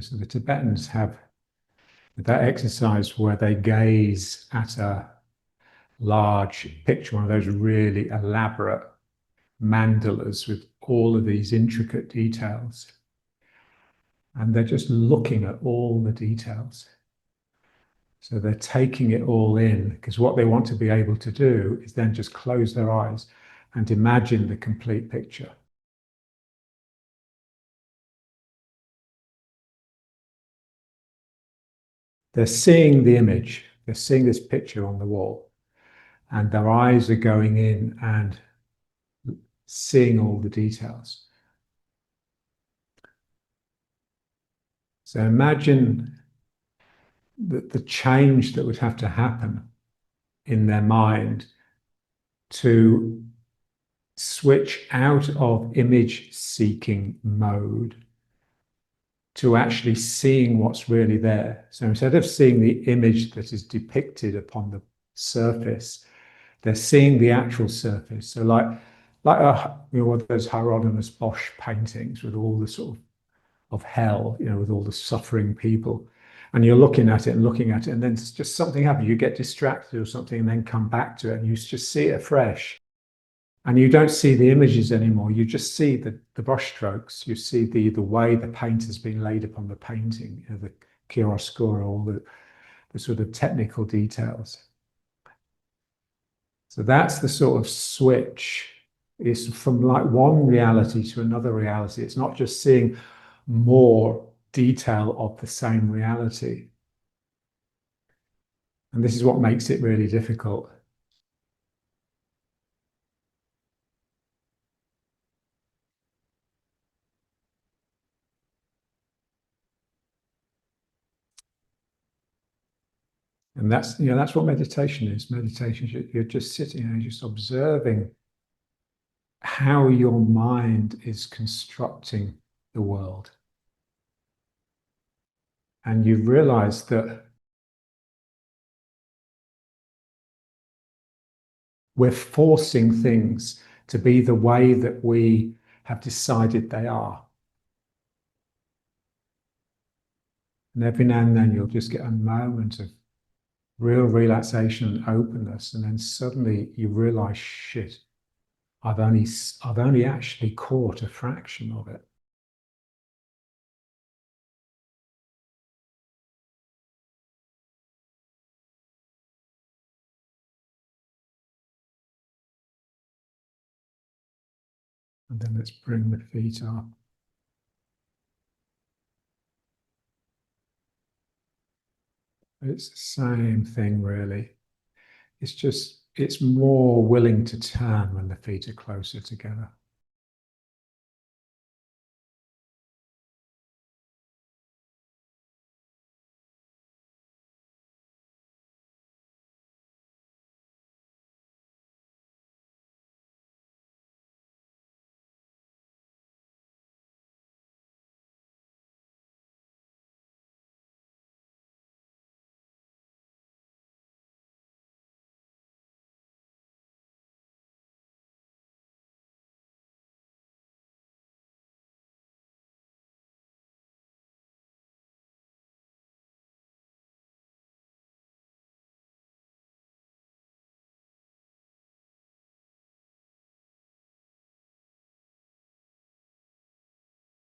So the Tibetans have that exercise where they gaze at a large picture, one of those really elaborate mandalas with all of these intricate details. And they're just looking at all the details. So they're taking it all in because what they want to be able to do is then just close their eyes and imagine the complete picture. They're seeing the image, they're seeing this picture on the wall, and their eyes are going in and seeing all the details. So imagine the change that would have to happen in their mind to switch out of image seeking mode to actually seeing what's really there. So instead of seeing the image that is depicted upon the surface, they're seeing the actual surface. So one of those Hieronymus Bosch paintings with all the sort of hell, with all the suffering people. And you're looking at it and looking at it, and then just something happens. You get distracted or something, and then come back to it, and you just see it afresh. And you don't see the images anymore. You just see the brush strokes. You see the way the paint has been laid upon the painting, the chiaroscuro, all the sort of technical details. So that's the sort of switch. It's from like one reality to another reality. It's not just seeing more detail of the same reality. And this is what makes it really difficult. And that's what meditation is. Meditation is you're just sitting there, just observing how your mind is constructing the world. And you realize that we're forcing things to be the way that we have decided they are. And every now and then you'll just get a moment of real relaxation and openness, and then suddenly you realize, shit, I've only actually caught a fraction of it. And then let's bring the feet up. It's the same thing, really. It's more willing to turn when the feet are closer together.